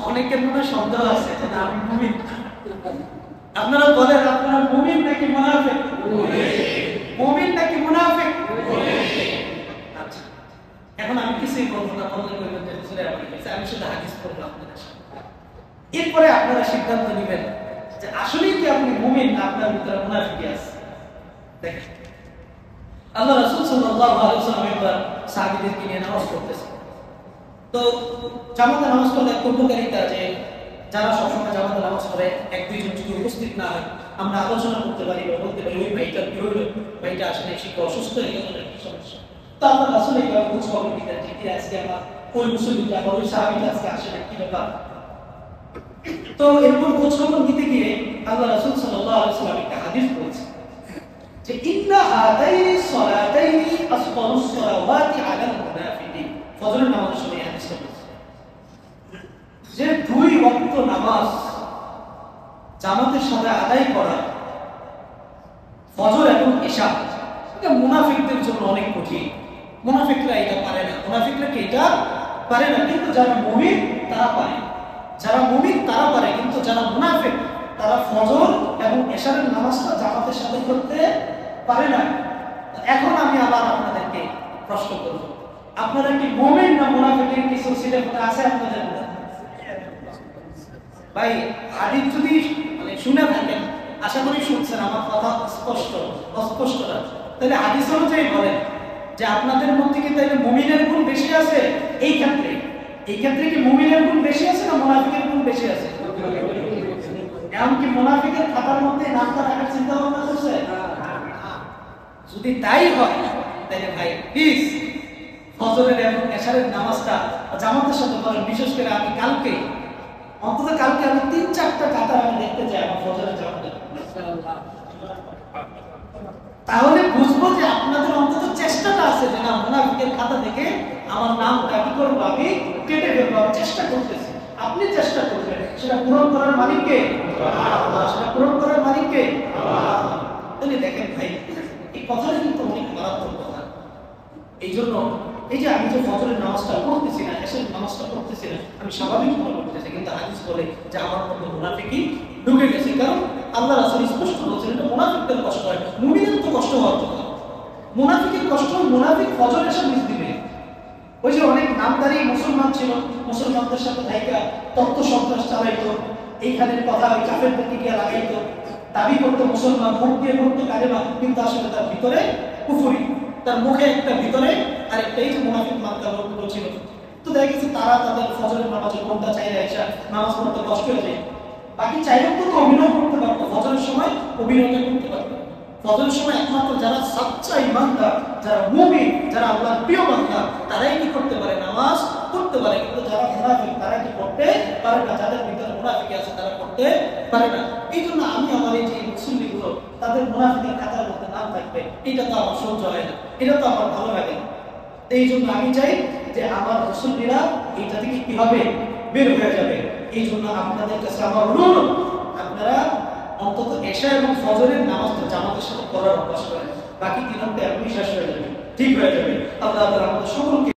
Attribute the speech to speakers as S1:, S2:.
S1: অনেকের মনে সন্দেহ আছে যে আমি মুমিন। আপনারা বলেন আপনারা মুমিন নাকি মুনাফিক? মুমিন নাকি মুনাফিক? আচ্ছা, এখন আমি কিছুই বলবো না, বললে বলবেন যে হুজুরে আপনি বলছেন, আমি শুধু হাদিস পড়বো আপনাদের সামনে। এরপরে আপনারা সিদ্ধান্ত নেবেন যে আসলেই কি আপনি মুমিন না আপনার ভিতরে মুনাফিকি আছে। দেখেন আল্লাহ রাসূল সাল্লাল্লাহু আলাইহি ওয়াসাল্লাম একবার সাহাবীদেরকে নিয়ে নামাজ পড়তেছেন। তো জামাতে নামাজ পড়লে এক উপকারিতা যে যারা সবসময় জামাতে নামাজ পড়ে এক দুইজন যদি উপস্থিত না হয় আমরা আলোচনা করতে পারি বা বলতে পারি ওই ভাইটার কি হইল, ভাইটা আসলে শিক্ষা অসুস্থ হয়ে গেল নাকি সমস্যা। তো আমরা আসলে এইভাবে খোঁজ খবর নিতেন যে কি আজকে আমার ওই মুসলিমটা বা ওই সাহাবীটা আজকে আসে না কি ব্যাপার। তো এরপর খোঁজ খবর নিতে গিয়ে আল্লাহ রাসূল সাল্লাল্লাহু আলাইহি ওয়াসাল্লাম একটা হাদিস বলছেন যে ইন্না হাদাইনি সালাতাইনি আসফারুস সালাওয়াতি আলাল মুনাফিকিন। ফজরের নামাজের সময় হাদিসটা বলছে যে দুই ওয়াক্ত নামাজ জামাতের সাথে আদায় করা, ফজর এবং ইশা, এটা মুনাফিকদের জন্য অনেক কঠিন। মুনাফিকরা এটা পারে না, মুনাফিকরা কি এটা পারে না, কিন্তু যারা মুমিন তারা পারে। যারা মুমিন তারা পারে, কিন্তু যারা মুনাফিক তারা ফজর এবং ইশারের নামাজটা জামাতের সাথে করতে পারে না। এখন আমি আবার আপনাদেরকে প্রশ্ন করব, আপনারা কি মুমিন না মুনাফিকের কিছু সিলেক্ট আছে আপনাদের মধ্যে? ভাই হাদিস যদি মানে শুনে থাকেন, আশা করি শুনছেন, আমার কথা স্পষ্ট অস্পষ্ট না, তাহলে হাদিস অনুযায়ী বলেন যে আপনাদের মধ্যে কি তাহলে মুমিনের গুণ বেশি আছে? এই ক্ষেত্রে কি মুমিনের গুণ বেশি আছে না মুনাফিকের গুণ বেশি আছে? এমনকি মুনাফিকের খাতার মধ্যে নামটা রাখার চিন্তা ভাবনা করছে? যদি তাই হয় তাহলে ভাই প্লিজ ফজরের এবং এশারের নামাজটা জামাতের সাথে পড়েন। বিশেষ করে আমি কালকে অন্তত কালকে আমি ৩-৪টা কাতার আমি দেখতে চাই আমার ফজরের জামাতে, তাহলে বুঝবো যে আপনাদের অন্তত চেষ্টাটা আছে যে না মুনাফিকের খাতা দেখে আমার নামটা কি করবো, আমি কেটে ফেলবো, আমি চেষ্টা করতেছি। আপনি চেষ্টা করবেন, সেটা পূরণ করার মালিককে, সেটা পূরণ করার মালিককে। তাহলে দেখেন ভাই এই কথাটা কিন্তু অনেক মারাত্মক কথা। এই জন্য এই যে আমি যে ফজরের নামাজটা পড়তেছি না, এশারের নামাজটা পড়তেছি না, আমি স্বাভাবিক মনে করতেছি, কিন্তু হাদিস বলে যে আমার মধ্যে মুনাফিকি ঢুকে গেছে। কারণ আল্লাহ রাসূল স্পষ্ট বলেছেন এটা মুনাফিকদের কষ্ট হয়, মুমিনের তো কষ্ট হওয়ার কথা। মুনাফিকের কষ্ট, মুনাফিক ফজর এসে মিস দিবে। ওই যে অনেক নামধারী মুসলমান ছিল, মুসলমানদের সাথে থাইকা তত্ত্ব সন্ত্রাস চালাইতো, এইখানের কথা ওই কাফেরদেরকে গিয়ে লাগাইতো, দাবি করতো মুসলমান, মুখ দিয়ে করতো কালেমা, কিন্তু আসলে তার ভিতরে কুফরি, তার মুখে একটা ভিতরে আর একটা এই যে মুনাফিক মার্কা লোকগুলো ছিল। তো দেখা গেছে তারা তাদের ফজরের নামাজের ঘন্টা চাইলে এসে নামাজ পড়তে কষ্ট হয়ে যায়। বাকি চাইলেও তো অভিনয় করতে পারতো, ফজরের সময় অভিনয়টা করতে পারতো। ফজরের সময় একমাত্র যারা সাচ্চা ইমানদার, যারা মুমিন, যারা আল্লাহর প্রিয় বান্দা, তারাই কি করতে পারে, নামাজ করতে পারে। কিন্তু যারা মুনাফিক তারা কি করতে পারে না, যাদের ভিতরে মুনাফিক আছে তারা করতে পারে না। এই জন্য আমি আমার এই যে মুসলিমগুলো তাদের মুনাফিকের খাতার মধ্যে নাম থাকবে, এটা তো আমার সহ্য হয় না, এটা তো আমার ভালো লাগে না। এই জন্য আমি চাই যে আমার মুসলিমরা এইটা থেকে কি হবে, বের হয়ে যাবে। এই জন্য আপনাদের কাছে আমার অনুরোধ, আপনারা অন্তত এশা এবং ফজরের নামাজটা জামাতের সাথে পড়ার অভ্যাস করেন। বাকি 3 ঘন্টা এমনি শেষ হয়ে যাবে, ঠিক হয়ে যাবে। আল্লাহ আমাদের সকলকে